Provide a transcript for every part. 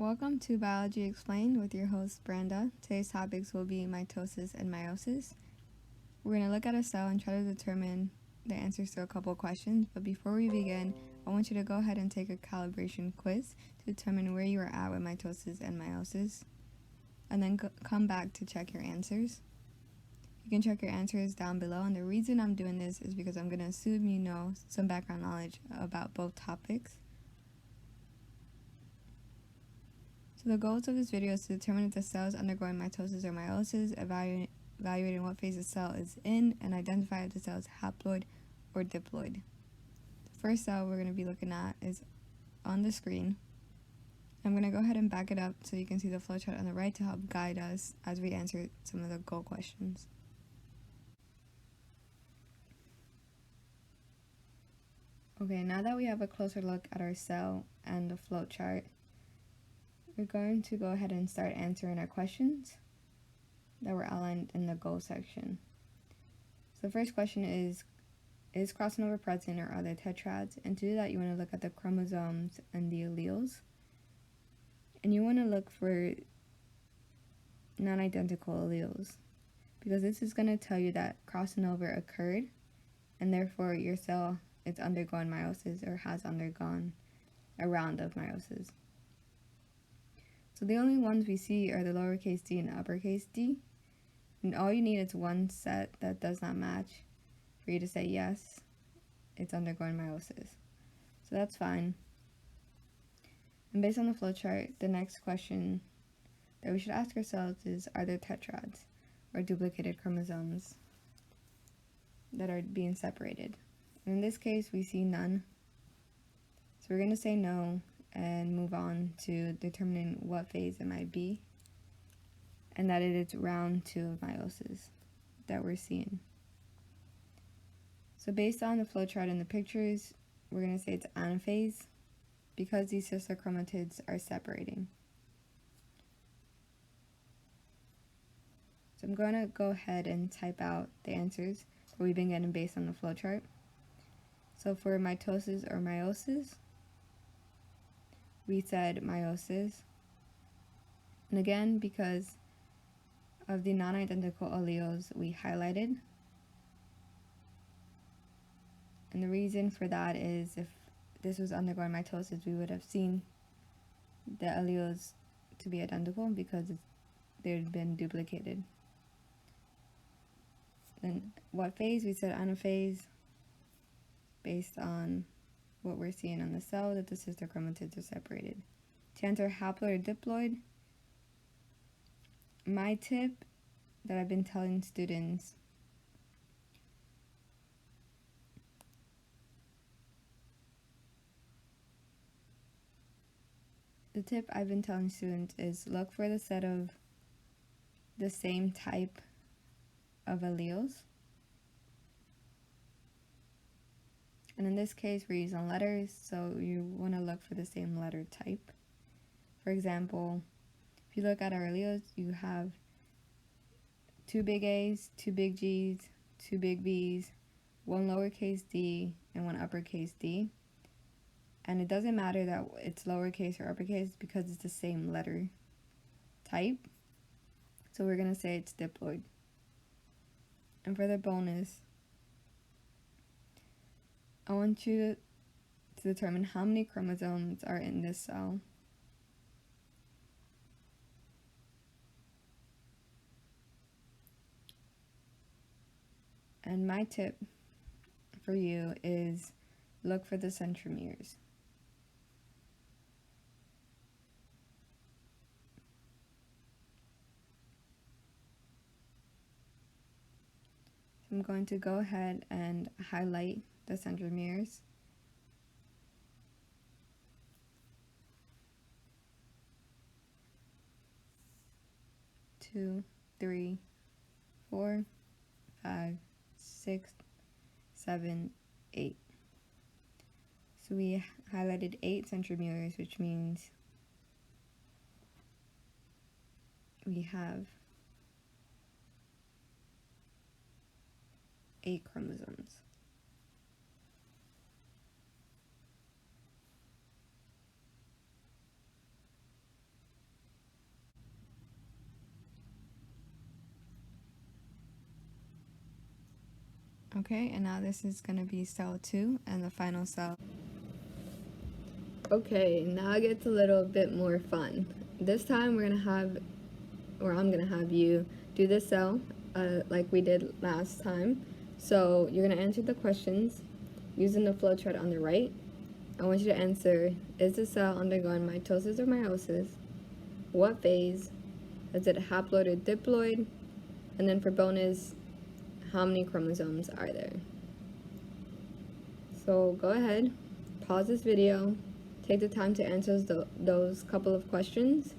Welcome to Biology Explained with your host Brenda. Today's topics will be mitosis and meiosis. We're going to look at a cell and try to determine the answers to a couple questions, but before we begin, I want you to go ahead and take a calibration quiz to determine where you are at with mitosis and meiosis, and then come back to check your answers. You can check your answers down below, and the reason I'm doing this is because I'm going to assume you know some background knowledge about both topics. So the goals of this video is to determine if the cell is undergoing mitosis or meiosis, evaluating what phase the cell is in, and identify if the cell is haploid or diploid. The first cell we're going to be looking at is on the screen. I'm going to go ahead and back it up so you can see the flowchart on the right to help guide us as we answer some of the goal questions. Okay, now that we have a closer look at our cell and the flowchart, we're going to go ahead and start answering our questions that were outlined in the goal section. So the first question is crossing over present or are there tetrads? And to do that, you want to look at the chromosomes and the alleles. And you want to look for non-identical alleles, because this is going to tell you that crossing over occurred, and therefore your cell is undergoing meiosis or has undergone a round of meiosis. So the only ones we see are the lowercase d and uppercase d, and all you need is one set that does not match for you to say yes, it's undergoing meiosis. So that's fine. And based on the flowchart, the next question that we should ask ourselves is, are there tetrads or duplicated chromosomes that are being separated? And in this case, we see none. So we're going to say no and move on to determining what phase it might be, and that it is round 2 of meiosis that we're seeing. So based on the flowchart and the pictures, we're going to say it's anaphase because these sister chromatids are separating. So I'm going to go ahead and type out the answers that we've been getting based on the flowchart. So for mitosis or meiosis, we said meiosis. And again, because of the non-identical alleles, we highlighted. And the reason for that is if this was undergoing mitosis, we would have seen the alleles to be identical because they'd been duplicated. Then what phase? We said anaphase based on what we're seeing on the cell, that the sister chromatids are separated. To answer haploid or diploid, my tip that I've been telling students is look for the set of the same type of alleles. And in this case, we're using letters, so you want to look for the same letter type. For example, if you look at our alleles, you have 2 big A's, 2 big G's, 2 big B's, 1 lowercase d, and 1 uppercase d. And it doesn't matter that it's lowercase or uppercase because it's the same letter type. So we're going to say it's diploid. And for the bonus, I want you to determine how many chromosomes are in this cell. And my tip for you is look for the centromeres. I'm going to go ahead and highlight the centromeres. Two, 3, 4, 5, 6, 7, 8. So we highlighted 8 centromeres, which means we have 8 chromosomes. Okay, and now this is going to be cell 2 and the final cell. Okay, now it gets a little bit more fun. This time I'm going to have you do this cell like we did last time. So you're going to answer the questions using the flowchart on the right. I want you to answer, is the cell undergoing mitosis or meiosis? What phase? Is it haploid or diploid? And then for bonus, how many chromosomes are there? So go ahead, pause this video, take the time to answer those couple of questions,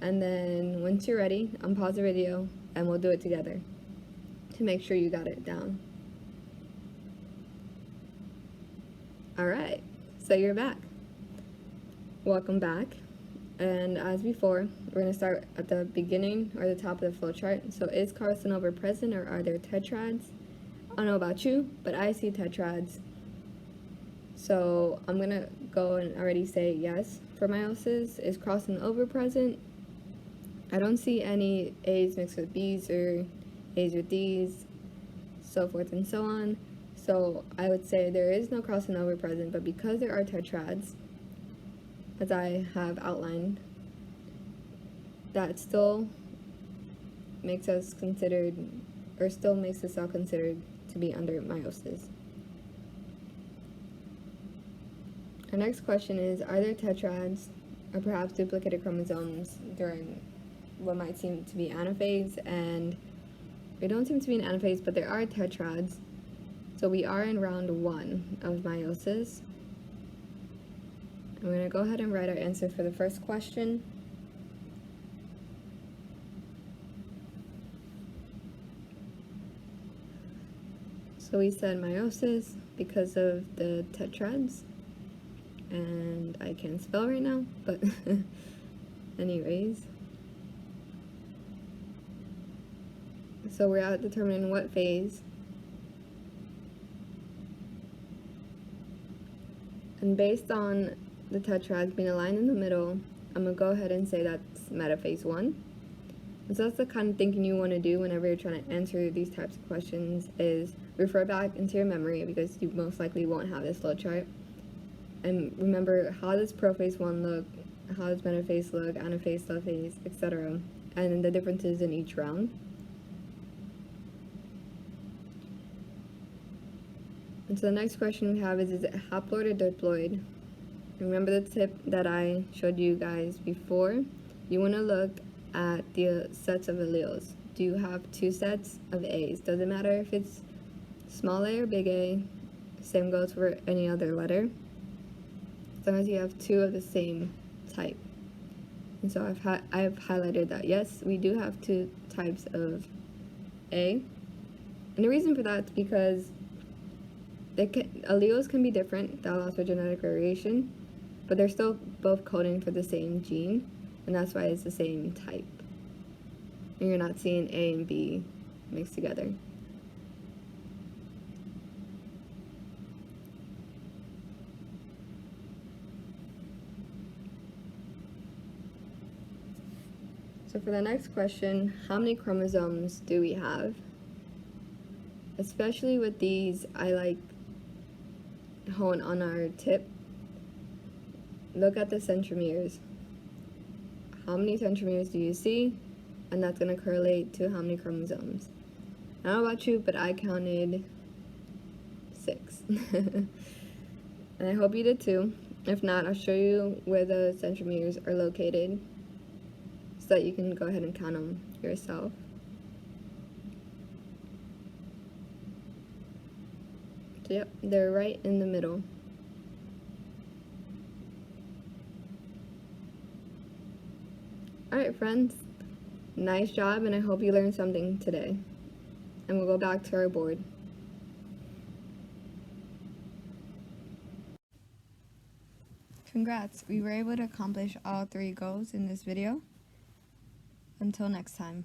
and then once you're ready, unpause the video and we'll do it together to make sure you got it down. Alright, so you're back. Welcome back. And as before, we're going to start at the beginning or the top of the flowchart. So is carcinoma present or are there tetrads? I don't know about you, but I see tetrads. So I'm going to go and already say yes for meiosis. Is crossing over present? I don't see any A's mixed with B's or A's with D's, so forth and so on. So I would say there is no crossing over present, but because there are tetrads, as I have outlined, that still makes us considered, or still makes the cell considered to be under meiosis. Our next question is, are there tetrads or perhaps duplicated chromosomes during what might seem to be anaphase? And we don't seem to be in anaphase, but there are tetrads. So we are in round 1 of meiosis. I'm going to go ahead and write our answer for the first question. So we said meiosis because of the tetrads, and I can't spell right now, but anyways. So we're out determining what phase. And based on the tetrads being aligned in the middle, I'm going to go ahead and say that's metaphase 1. And so that's the kind of thinking you want to do whenever you're trying to answer these types of questions, is refer back into your memory, because you most likely won't have this flowchart. And remember, how does prophase 1 look, how does metaphase look, anaphase, telophase, etc., and the differences in each round. And so the next question we have is it haploid or diploid? Remember the tip that I showed you guys before? You want to look at the sets of alleles. Do you have 2 sets of A's? Doesn't matter if it's small a or big A. Same goes for any other letter. As long as you have 2 of the same type. And so I've highlighted that yes, we do have 2 types of A. And the reason for that is because alleles can be different. That allows for genetic variation, but they're still both coding for the same gene, and that's why it's the same type. And you're not seeing A and B mixed together. So for the next question, how many chromosomes do we have? Especially with these, I like hone on our tip. Look at the centromeres. How many centromeres do you see? And that's going to correlate to how many chromosomes. I don't know about you, but I counted 6. And I hope you did too. If not, I'll show you where the centromeres are located so that you can go ahead and count them yourself. So yep, they're right in the middle. Alright friends, nice job, and I hope you learned something today. And we'll go back to our board. Congrats, we were able to accomplish all 3 goals in this video. Until next time.